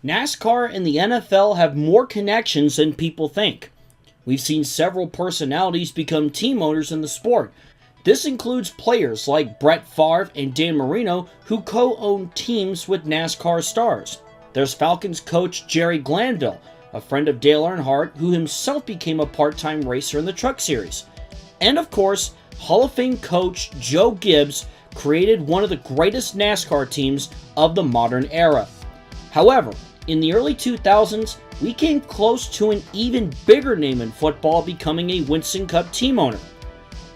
NASCAR and the NFL have more connections than people think. We've seen several personalities become team owners in the sport. This includes players like Brett Favre and Dan Marino, who co-own teams with NASCAR stars. There's Falcons coach Jerry Glanville, a friend of Dale Earnhardt, who himself became a part-time racer in the Truck Series. And of course, Hall of Fame coach Joe Gibbs created one of the greatest NASCAR teams of the modern era. However, in the early 2000s, we came close to an even bigger name in football becoming a Winston Cup team owner.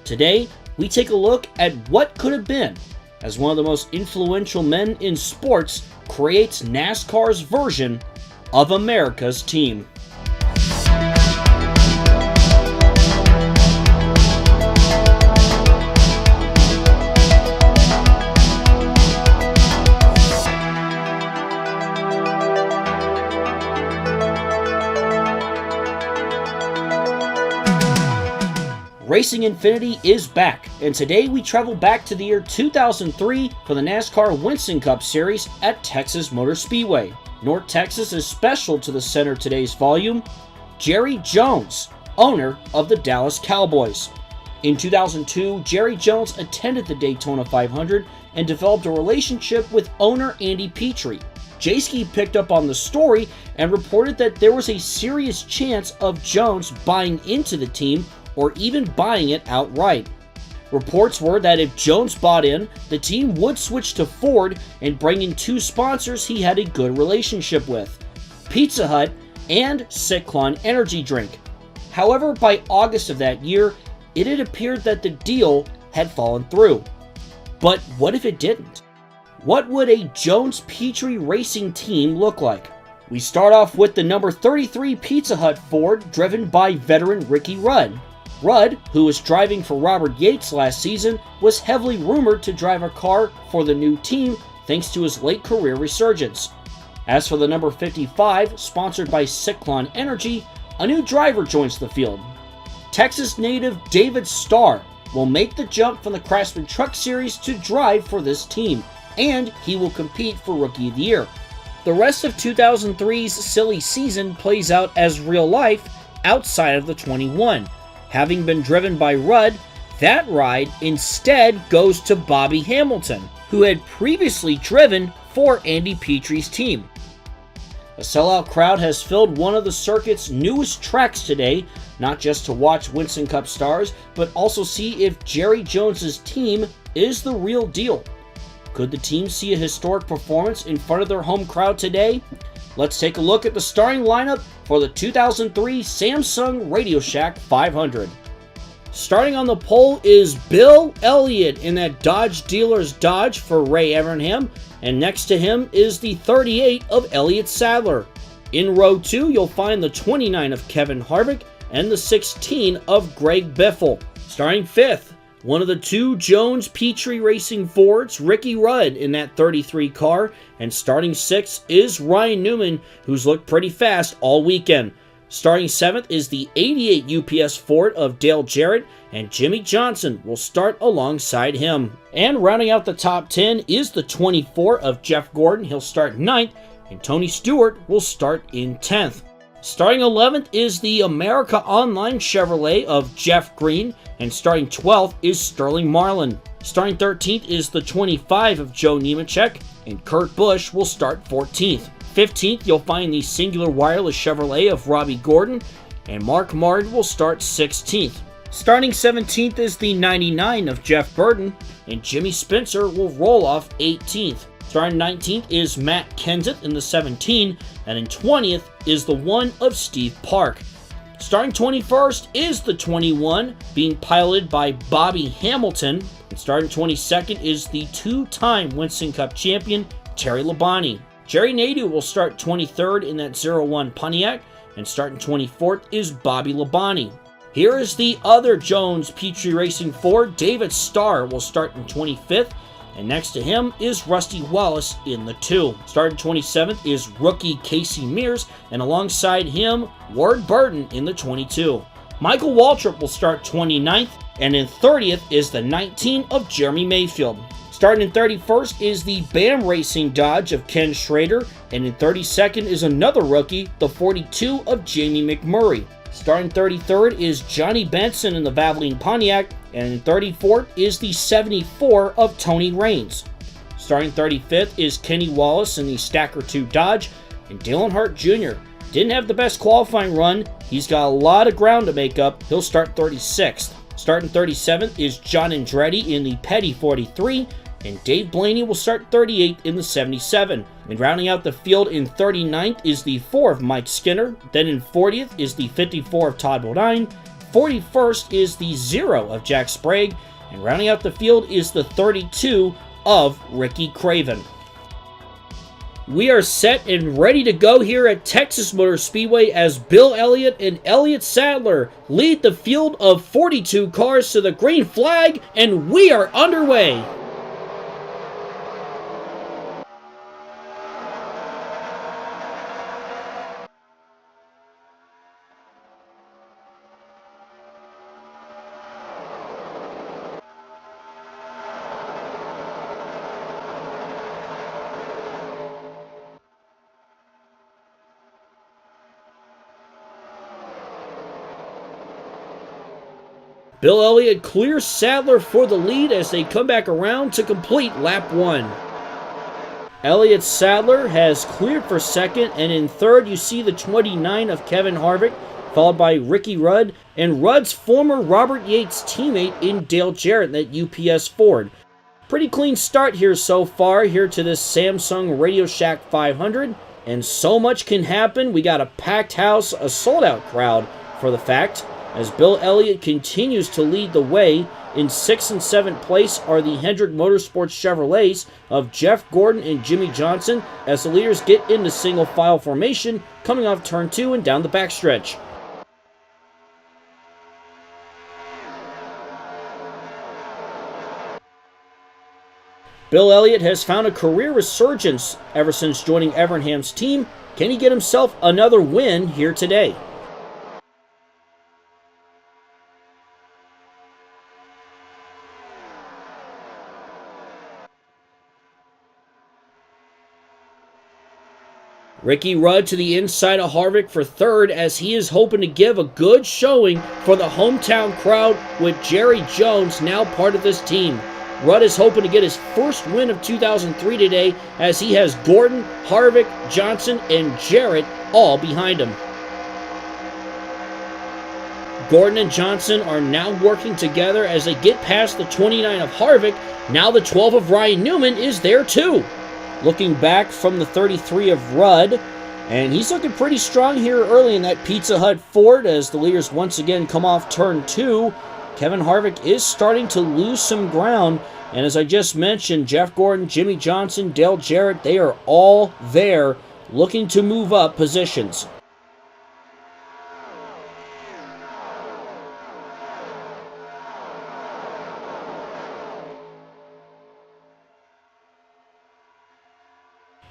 Today, we take a look at what could have been, as one of the most influential men in sports creates NASCAR's version of America's team. Racing Infinity is back, and today we travel back to the year 2003 for the NASCAR Winston Cup Series at Texas Motor Speedway. North Texas is special to the center of today's volume, Jerry Jones, owner of the Dallas Cowboys. In 2002, Jerry Jones attended the Daytona 500 and developed a relationship with owner Andy Petrie. Jayski picked up on the story and reported that there was a serious chance of Jones buying into the team or even buying it outright. Reports were that if Jones bought in, the team would switch to Ford and bring in two sponsors he had a good relationship with, Pizza Hut and Cyclone Energy Drink. However, by August of that year, it had appeared that the deal had fallen through. But what if it didn't? What would a Jones-Petrie racing team look like? We start off with the number 33 Pizza Hut Ford driven by veteran Ricky Rudd. Rudd, who was driving for Robert Yates last season, was heavily rumored to drive a car for the new team thanks to his late career resurgence. As for the number 55, sponsored by Cyclone Energy, a new driver joins the field. Texas native David Starr will make the jump from the Craftsman Truck Series to drive for this team, and he will compete for Rookie of the Year. The rest of 2003's silly season plays out as real life outside of the 21. Having been driven by Rudd, that ride instead goes to Bobby Hamilton, who had previously driven for Andy Petrie's team. A sellout crowd has filled one of the circuit's newest tracks today, not just to watch Winston Cup stars, but also see if Jerry Jones's team is the real deal. Could the team see a historic performance in front of their home crowd today? Let's take a look at the starting lineup for the 2003 Samsung Radio Shack 500. Starting on the pole is Bill Elliott in that Dodge dealer's Dodge for Ray Evernham, and next to him is the 38 of Elliott Sadler. In row 2, you'll find the 29 of Kevin Harvick and the 16 of Greg Biffle. Starting 5th, one of the two Jones-Petrie Racing Fords, Ricky Rudd in that 33 car, and starting 6th is Ryan Newman, who's looked pretty fast all weekend. Starting 7th is the 88 UPS Ford of Dale Jarrett, and Jimmy Johnson will start alongside him. And rounding out the top 10 is the 24 of Jeff Gordon, he'll start 9th, and Tony Stewart will start in 10th. Starting 11th is the America Online Chevrolet of Jeff Green, and starting 12th is Sterling Marlin. Starting 13th is the 25 of Joe Nemechek, and Kurt Busch will start 14th. 15th, you'll find the Singular Wireless Chevrolet of Robbie Gordon, and Mark Martin will start 16th. Starting 17th is the 99 of Jeff Burton, and Jimmy Spencer will roll off 18th. Starting 19th is Matt Kenseth in the 17, and in 20th is the 1 of Steve Park. Starting 21st is the 21, being piloted by Bobby Hamilton, and starting 22nd is the two-time Winston Cup champion, Terry Labonte. Jerry Nadeau will start 23rd in that 01 Pontiac, and starting 24th is Bobby Labonte. Here is the other Jones-Petrie Racing Ford, David Starr will start in 25th, and next to him is Rusty Wallace in the 2. Starting 27th is rookie Casey Mears, and alongside him, Ward Burton in the 22. Michael Waltrip will start 29th, and in 30th is the 19 of Jeremy Mayfield. Starting in 31st is the BAM Racing Dodge of Ken Schrader, and in 32nd is another rookie, the 42 of Jamie McMurray. Starting 33rd is Johnny Benson in the Valvoline Pontiac, and in 34th is the 74 of Tony Raines. Starting 35th is Kenny Wallace in the Stacker 2 Dodge, and Dale Earnhardt Jr. didn't have the best qualifying run. He's got a lot of ground to make up. He'll start 36th. Starting 37th is John Andretti in the Petty 43, and Dave Blaney will start 38th in the 77. And rounding out the field in 39th is the 4 of Mike Skinner. Then in 40th is the 54 of Todd Bodine. 41st is the 0 of Jack Sprague. And rounding out the field is the 32 of Ricky Craven. We are set and ready to go here at Texas Motor Speedway as Bill Elliott and Elliott Sadler lead the field of 42 cars to the green flag, and we are underway. Bill Elliott clears Sadler for the lead as they come back around to complete lap 1. Elliott Sadler has cleared for second, and in third you see the 29 of Kevin Harvick, followed by Ricky Rudd, and Rudd's former Robert Yates teammate in Dale Jarrett, that UPS Ford. Pretty clean start here so far, here to this Samsung Radio Shack 500, and so much can happen. We got a packed house, a sold-out crowd for the fact, as Bill Elliott continues to lead the way. In 6th and 7th place are the Hendrick Motorsports Chevrolets of Jeff Gordon and Jimmy Johnson as the leaders get into single file formation coming off turn 2 and down the backstretch. Bill Elliott has found a career resurgence ever since joining Evernham's team. Can he get himself another win here today? Ricky Rudd to the inside of Harvick for third as he is hoping to give a good showing for the hometown crowd with Jerry Jones now part of this team. Rudd is hoping to get his first win of 2003 today as he has Gordon, Harvick, Johnson, and Jarrett all behind him. Gordon and Johnson are now working together as they get past the 29 of Harvick. Now the 12 of Ryan Newman is there too. Looking back from the 33 of Rudd, and he's looking pretty strong here early in that Pizza Hut Ford as the leaders once again come off turn 2. Kevin Harvick is starting to lose some ground, and as I just mentioned, Jeff Gordon, Jimmy Johnson, Dale Jarrett, they are all there looking to move up positions.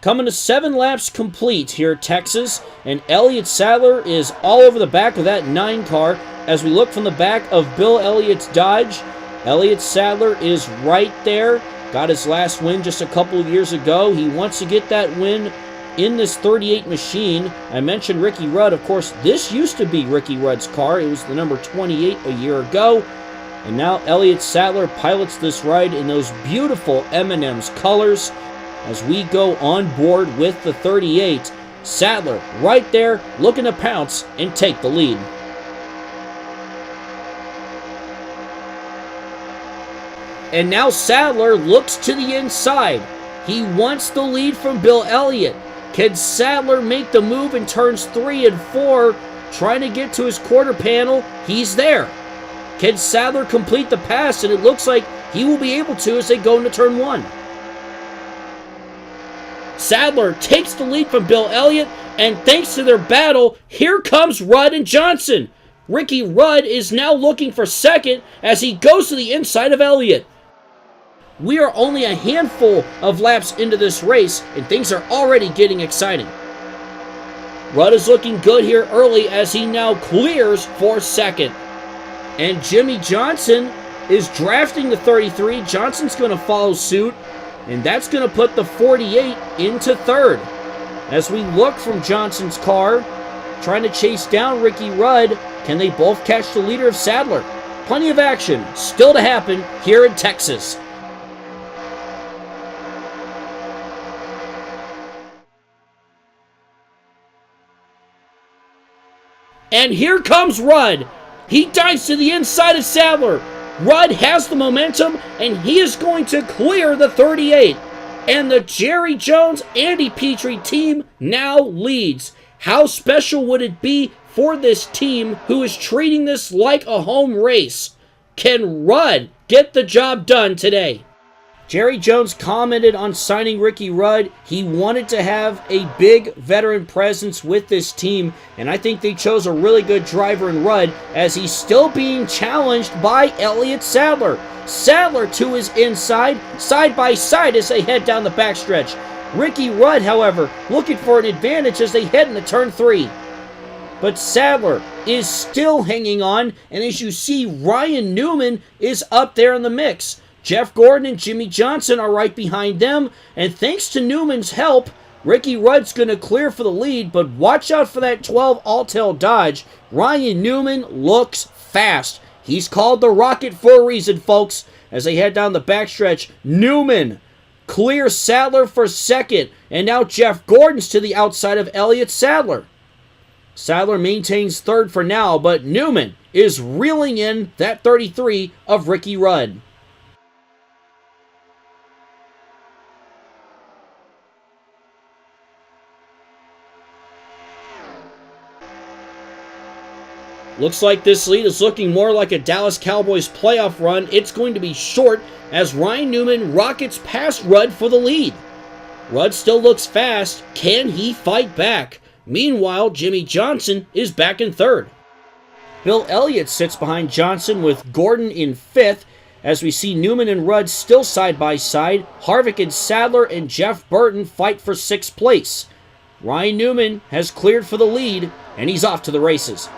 Coming to 7 laps complete here at Texas, and Elliott Sadler is all over the back of that 9 car. As we look from the back of Bill Elliott's Dodge, Elliott Sadler is right there. Got his last win just a couple of years ago. He wants to get that win in this 38 machine. I mentioned Ricky Rudd. Of course, this used to be Ricky Rudd's car. It was the number 28 a year ago. And now Elliott Sadler pilots this ride in those beautiful M&M's colors. As we go on board with the 38, Sadler right there looking to pounce and take the lead. And now Sadler looks to the inside. He wants the lead from Bill Elliott. Can Sadler make the move in turns 3 and 4, trying to get to his quarter panel? He's there. Can Sadler complete the pass? And it looks like he will be able to as they go into turn 1. Sadler takes the lead from Bill Elliott, and thanks to their battle, here comes Rudd and Johnson. Ricky Rudd is now looking for second as he goes to the inside of Elliott. We are only a handful of laps into this race, and things are already getting exciting. Rudd is looking good here early as he now clears for second. And Jimmy Johnson is drafting the 33. Johnson's going to follow suit, and that's going to put the 48 into third. As we look from Johnson's car, trying to chase down Ricky Rudd, can they both catch the leader of Sadler? Plenty of action still to happen here in Texas. And here comes Rudd. He dives to the inside of Sadler. Rudd has the momentum, and he is going to clear the 38. And the Jerry Jones, Andy Petrie team now leads. How special would it be for this team who is treating this like a home race? Can Rudd get the job done today? Jerry Jones commented on signing Ricky Rudd. He wanted to have a big veteran presence with this team, and I think they chose a really good driver in Rudd, as he's still being challenged by Elliott Sadler. Sadler to his inside, side by side as they head down the backstretch. Ricky Rudd, however, looking for an advantage as they head into turn 3. But Sadler is still hanging on, and as you see, Ryan Newman is up there in the mix. Jeff Gordon and Jimmy Johnson are right behind them, and thanks to Newman's help, Ricky Rudd's going to clear for the lead, but watch out for that 12 Alltel Dodge. Ryan Newman looks fast. He's called the Rocket for a reason, folks. As they head down the backstretch, Newman clears Sadler for second, and now Jeff Gordon's to the outside of Elliott Sadler. Sadler maintains third for now, but Newman is reeling in that 33 of Ricky Rudd. Looks like this lead is looking more like a Dallas Cowboys playoff run. It's going to be short as Ryan Newman rockets past Rudd for the lead. Rudd still looks fast. Can he fight back? Meanwhile, Jimmy Johnson is back in third. Bill Elliott sits behind Johnson with Gordon in fifth, as we see Newman and Rudd still side by side. Harvick and Sadler and Jeff Burton fight for sixth place. Ryan Newman has cleared for the lead, and he's off to the races.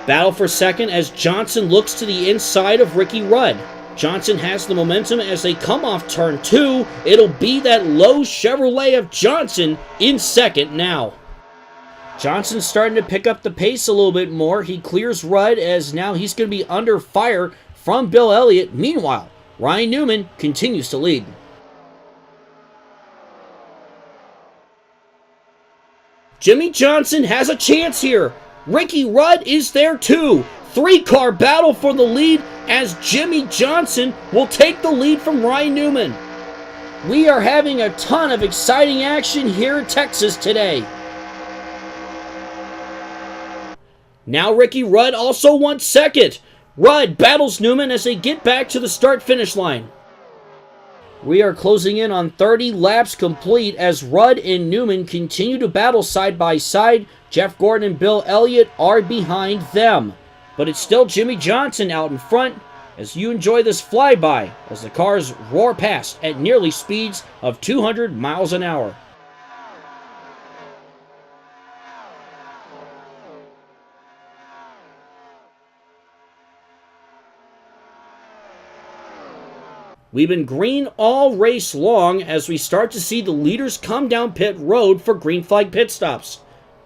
Battle for second as Johnson looks to the inside of Ricky Rudd. Johnson has the momentum as they come off turn 2. It'll be that low Chevrolet of Johnson in second now. Johnson's starting to pick up the pace a little bit more. He clears Rudd as now he's going to be under fire from Bill Elliott. Meanwhile, Ryan Newman continues to lead. Jimmy Johnson has a chance here. Ricky Rudd is there too. 3-car battle for the lead as Jimmy Johnson will take the lead from Ryan Newman. We are having a ton of exciting action here in Texas today. Now Ricky Rudd also wants second. Rudd battles Newman as they get back to the start-finish line. We are closing in on 30 laps complete as Rudd and Newman continue to battle side by side. Jeff Gordon and Bill Elliott are behind them. But it's still Jimmy Johnson out in front as you enjoy this flyby as the cars roar past at nearly speeds of 200 miles an hour. We've been green all race long as we start to see the leaders come down pit road for green flag pit stops.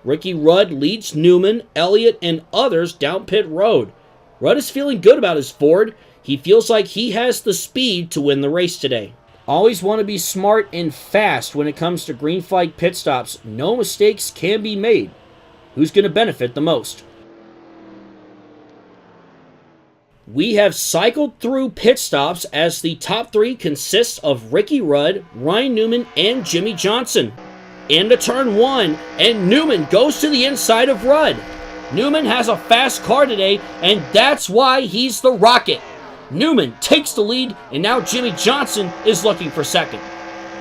Ricky Rudd leads Newman, Elliott, and others down pit road. Rudd is feeling good about his Ford. He feels like he has the speed to win the race today. Always want to be smart and fast when it comes to green flag pit stops. No mistakes can be made. Who's going to benefit the most? We have cycled through pit stops as the top 3 consists of Ricky Rudd, Ryan Newman, and Jimmy Johnson. Into turn 1, and Newman goes to the inside of Rudd. Newman has a fast car today, and that's why he's the Rocket. Newman takes the lead, and now Jimmy Johnson is looking for second.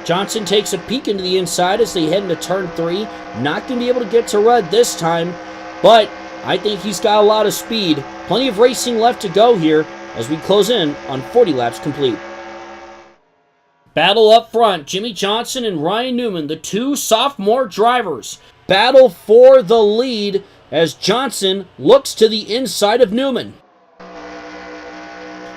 Johnson takes a peek into the inside as they head into turn 3. Not going to be able to get to Rudd this time, but I think he's got a lot of speed. Plenty of racing left to go here as we close in on 40 laps complete. Battle up front, Jimmy Johnson and Ryan Newman, the 2 sophomore drivers. battle for the lead as Johnson looks to the inside of Newman.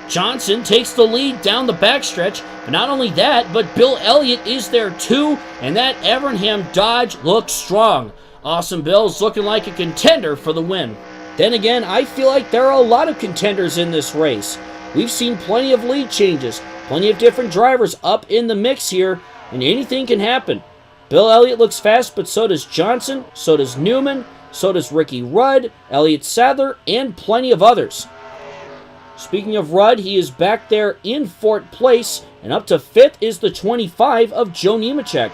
Johnson takes the lead down the backstretch, but not only that, but Bill Elliott is there too, and that Evernham Dodge looks strong. Awesome Bill's looking like a contender for the win. Then again, I feel like there are a lot of contenders in this race. We've seen plenty of lead changes, plenty of different drivers up in the mix here, and anything can happen. Bill Elliott looks fast, but so does Johnson, so does Newman, so does Ricky Rudd, Elliott Sadler, and plenty of others. Speaking of Rudd, he is back there in fourth place, and up to fifth is the 25 of Joe Nemechek.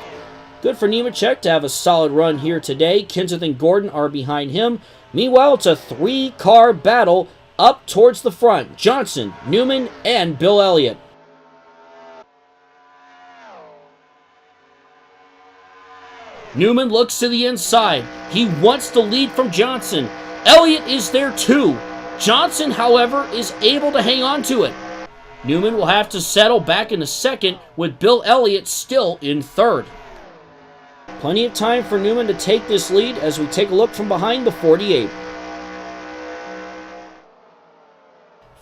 Good for Nemechek to have a solid run here today. Kenseth and Gordon are behind him. Meanwhile, it's a three-car battle up towards the front. Johnson, Newman, and Bill Elliott. Newman looks to the inside. He wants the lead from Johnson. Elliott is there too. Johnson, however, is able to hang on to it. Newman will have to settle back in a second, with Bill Elliott still in third. Plenty of time for Newman to take this lead as we take a look from behind the 48.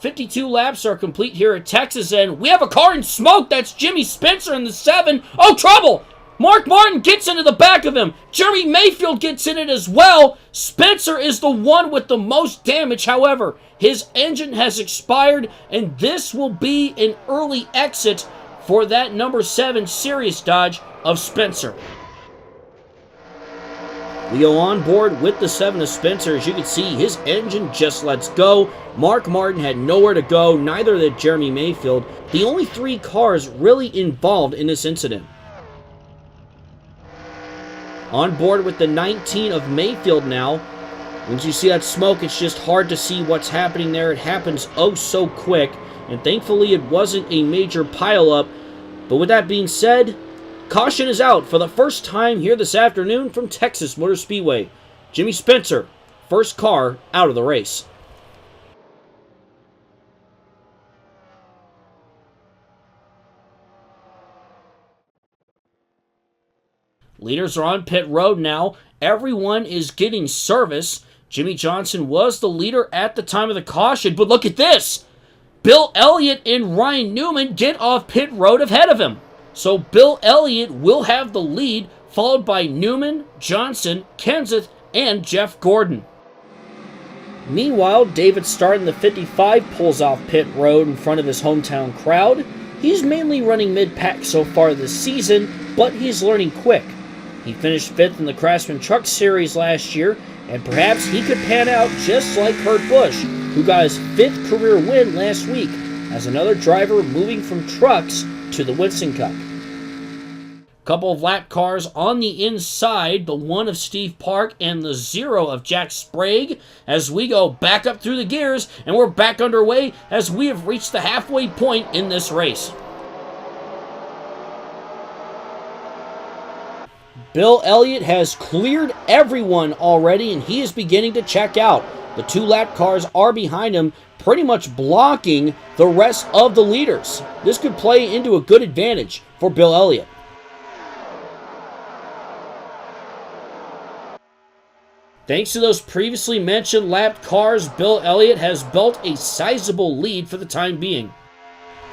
52 laps are complete here at Texas, and we have a car in smoke. That's Jimmy Spencer in the 7. Oh, trouble! Mark Martin gets into the back of him. Jeremy Mayfield gets in it as well. Spencer is the one with the most damage. However, his engine has expired, and this will be an early exit for that number 7 Sirius Dodge of Spencer. We go on board with the 7 of Spencer. As you can see, his engine just lets go. Mark Martin had nowhere to go, neither did Jeremy Mayfield. The only 3 cars really involved in this incident. On board with the 19 of Mayfield now. Once you see that smoke, it's just hard to see what's happening there. It happens oh so quick, and thankfully it wasn't a major pileup. But with that being said, caution is out for the first time here this afternoon from Texas Motor Speedway. Jimmy Spencer, first car out of the race. Leaders are on pit road now. Everyone is getting service. Jimmy Johnson was the leader at the time of the caution, but look at this. Bill Elliott and Ryan Newman get off pit road ahead of him. So Bill Elliott will have the lead, followed by Newman, Johnson, Kenseth, and Jeff Gordon. Meanwhile, David Starr in the 55 pulls off pit road in front of his hometown crowd. He's mainly running mid-pack so far this season, but he's learning quick. He finished 5th in the Craftsman Truck Series last year, and perhaps he could pan out just like Kurt Busch, who got his 5th career win last week as another driver moving from trucks to the Winston Cup. Couple of lap cars on the inside, the 1 of Steve Park and the 0 of Jack Sprague, as we go back up through the gears, and we're back underway as we have reached the halfway point in this race. Bill Elliott has cleared everyone already, and he is beginning to check out. The 2 lap cars are behind him, pretty much blocking the rest of the leaders. This could play into a good advantage for Bill Elliott. Thanks to those previously mentioned lapped cars, Bill Elliott has built a sizable lead for the time being.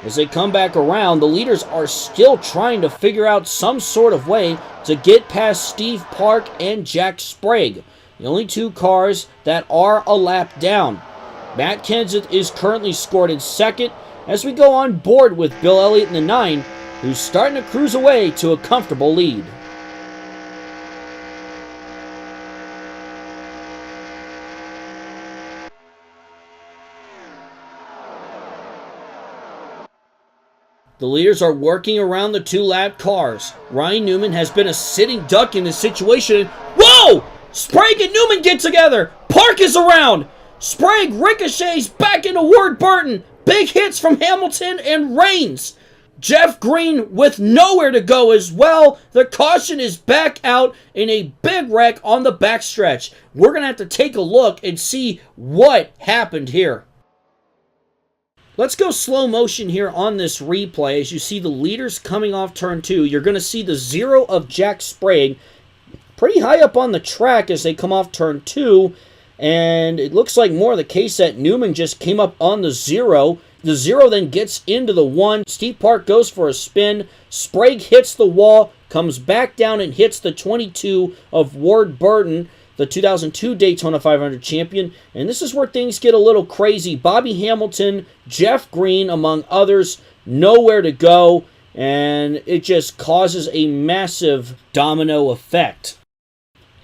As they come back around, the leaders are still trying to figure out some sort of way to get past Steve Park and Jack Sprague, the only 2 cars that are a lap down. Matt Kenseth is currently scored in 2nd as we go on board with Bill Elliott in the 9, who's starting to cruise away to a comfortable lead. The leaders are working around the 2 lap cars. Ryan Newman has been a sitting duck in this situation. Whoa! Sprague and Newman get together. Park is around. Sprague ricochets back into Ward Burton. Big hits from Hamilton and Reigns. Jeff Green with nowhere to go as well. The caution is back out in a big wreck on the backstretch. We're going to have to take a look and see what happened here. Let's go slow motion here on this replay. As you see the leaders coming off turn 2, you're going to see the 0 of Jack Sprague pretty high up on the track as they come off turn 2. And it looks like more of the case that Newman just came up on the 0. The 0 then gets into the 1. Steve Park goes for a spin. Sprague hits the wall, comes back down and hits the 22 of Ward Burton, the 2002 Daytona 500 champion. And this is where things get a little crazy. Bobby Hamilton, Jeff Green, among others, nowhere to go. And it just causes a massive domino effect.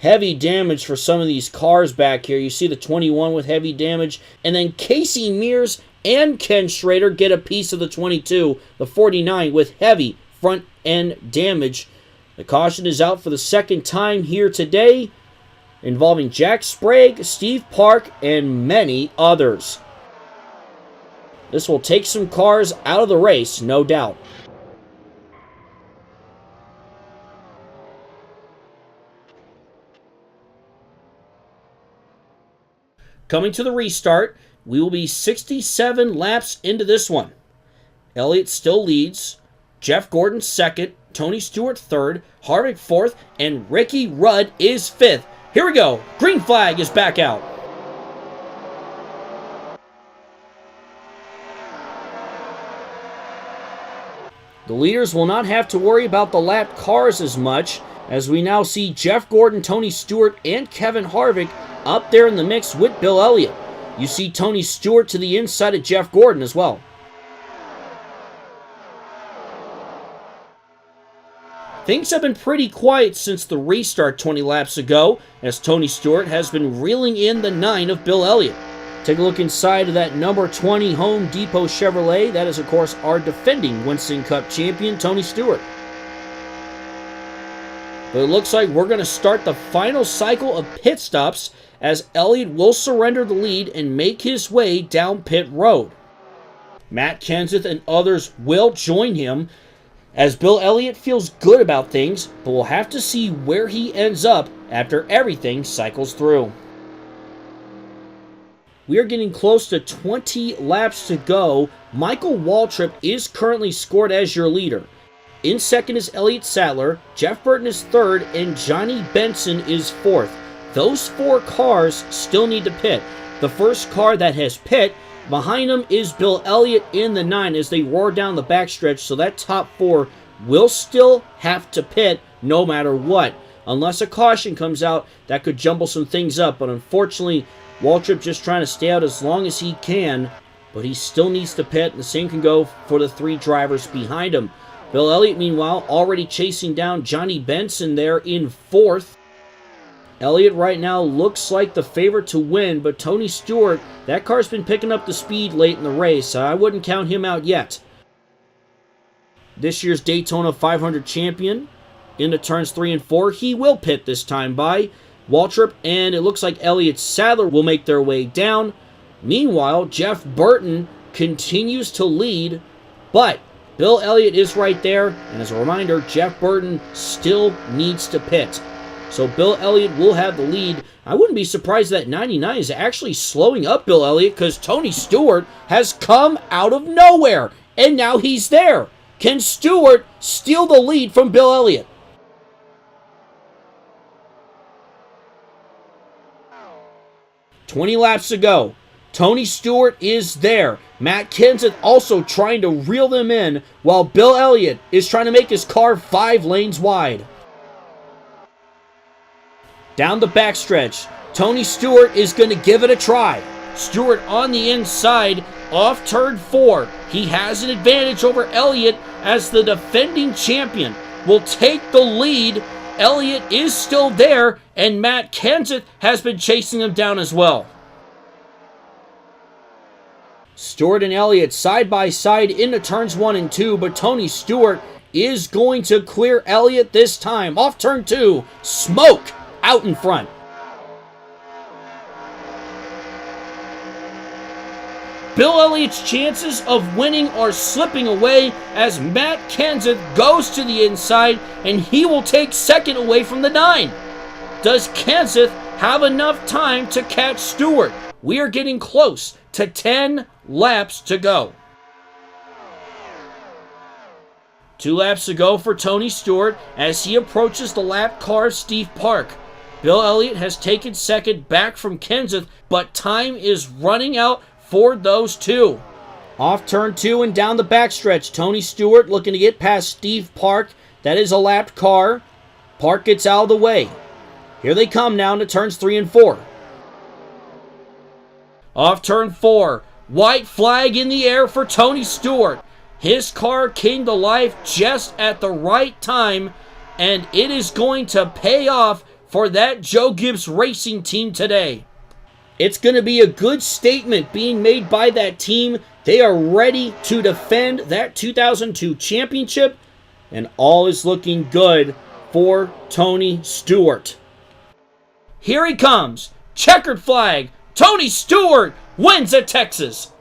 Heavy damage for some of these cars back here. You see the 21 with heavy damage. And then Casey Mears and Ken Schrader get a piece of the 22, the 49, with heavy front end damage. The caution is out for the second time here today, involving Jack Sprague, Steve Park, and many others. This will take some cars out of the race, no doubt. Coming to the restart, we will be 67 laps into this one. Elliott still leads, Jeff Gordon second, Tony Stewart third, Harvick fourth, and Ricky Rudd is fifth. Here we go. Green flag is back out. The leaders will not have to worry about the lap cars as much, as we now see Jeff Gordon, Tony Stewart, and Kevin Harvick up there in the mix with Bill Elliott. You see Tony Stewart to the inside of Jeff Gordon as well. Things have been pretty quiet since the restart 20 laps ago, as Tony Stewart has been reeling in the 9 of Bill Elliott. Take a look inside of that number 20 Home Depot Chevrolet. That is, of course, our defending Winston Cup champion, Tony Stewart. But it looks like we're going to start the final cycle of pit stops, as Elliott will surrender the lead and make his way down pit road. Matt Kenseth and others will join him, as Bill Elliott feels good about things, but we'll have to see where he ends up after everything cycles through. We are getting close to 20 laps to go. Michael Waltrip is currently scored as your leader. In second is Elliott Sadler, Jeff Burton is third, and Johnny Benson is fourth. Those 4 cars still need to pit. The first car that has pit, behind him is Bill Elliott in the 9 as they roar down the backstretch, so that top 4 will still have to pit no matter what. Unless a caution comes out, that could jumble some things up, but unfortunately, Waltrip just trying to stay out as long as he can, but he still needs to pit, and the same can go for the 3 drivers behind him. Bill Elliott, meanwhile, already chasing down Johnny Benson there in 4th. Elliott right now looks like the favorite to win, but Tony Stewart, that car's been picking up the speed late in the race, so I wouldn't count him out yet. This year's Daytona 500 champion, into turns 3 and 4, he will pit this time by Waltrip, and it looks like Elliott Sadler will make their way down. Meanwhile, Jeff Burton continues to lead, but Bill Elliott is right there, and as a reminder, Jeff Burton still needs to pit. So Bill Elliott will have the lead. I wouldn't be surprised that 99 is actually slowing up Bill Elliott, because Tony Stewart has come out of nowhere, and now he's there. Can Stewart steal the lead from Bill Elliott? "20 laps to go. Tony Stewart is there. Matt Kenseth also trying to reel them in, while Bill Elliott is trying to make his car 5 lanes wide. Down the backstretch, Tony Stewart is going to give it a try. Stewart on the inside, off turn 4. He has an advantage over Elliott as the defending champion. Will take the lead. Elliott is still there, and Matt Kenseth has been chasing him down as well. Stewart and Elliott side by side into turns 1 and 2, but Tony Stewart is going to clear Elliott this time. Off turn 2, smoke out in front. Bill Elliott's chances of winning are slipping away as Matt Kenseth goes to the inside, and he will take second away from the 9. Does Kenseth have enough time to catch Stewart? We are getting close to 10 laps to go. 2 laps to go for Tony Stewart as he approaches the lap car of Steve Park. Bill Elliott has taken second back from Kenseth, but time is running out for those two. Off turn 2 and down the backstretch, Tony Stewart looking to get past Steve Park. That is a lapped car. Park gets out of the way. Here they come now into turns 3 and 4. Off turn 4, white flag in the air for Tony Stewart. His car came to life just at the right time, and it is going to pay off for that Joe Gibbs Racing team today. It's going to be a good statement being made by that team. They are ready to defend that 2002 championship, and all is looking good for Tony Stewart. Here he comes. Checkered flag. Tony Stewart wins at Texas.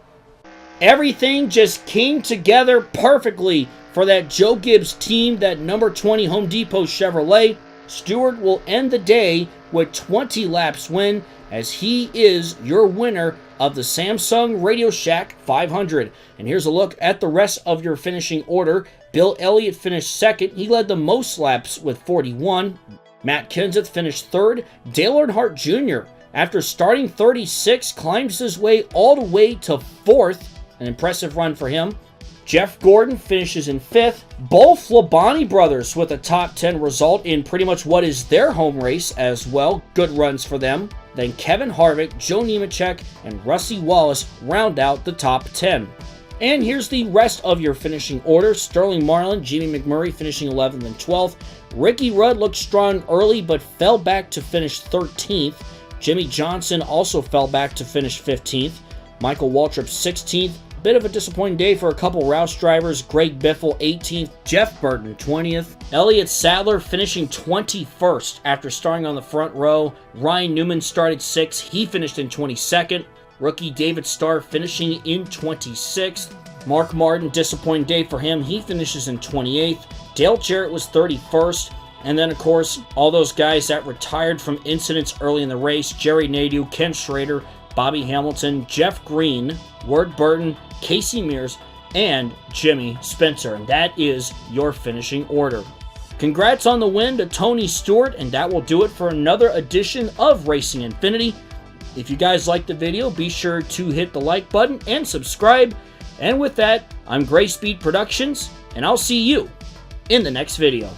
Everything just came together perfectly for that Joe Gibbs team, that number 20 Home Depot Chevrolet. Stewart will end the day with 20 laps win, as he is your winner of the Samsung Radio Shack 500. And here's a look at the rest of your finishing order. Bill Elliott finished second. He led the most laps with 41. Matt Kenseth finished third. Dale Earnhardt Jr., after starting 36, climbs his way all the way to fourth. An impressive run for him. Jeff Gordon finishes in 5th. Both Labonte brothers with a top 10 result in pretty much what is their home race as well. Good runs for them. Then Kevin Harvick, Joe Nemechek, and Rusty Wallace round out the top 10. And here's the rest of your finishing order. Sterling Marlin, Jimmy McMurray finishing 11th and 12th. Ricky Rudd looked strong early but fell back to finish 13th. Jimmy Johnson also fell back to finish 15th. Michael Waltrip 16th. Bit of a disappointing day for a couple Roush drivers. Greg Biffle 18th. Jeff Burton 20th. Elliott Sadler finishing 21st after starting on the front row. Ryan Newman started 6th. He finished in 22nd. Rookie David Starr finishing in 26th. Mark Martin, disappointing day for him. He finishes in 28th. Dale Jarrett was 31st. And then, of course, all those guys that retired from incidents early in the race. Jerry Nadeau, Ken Schrader, Bobby Hamilton, Jeff Green, Ward Burton, Casey Mears, and Jimmy Spencer. And that is your finishing order. Congrats on the win to Tony Stewart, and that will do it for another edition of Racing Infinity. If you guys liked the video, be sure to hit the like button and subscribe. And with that, I'm Gray Speed Productions, and I'll see you in the next video.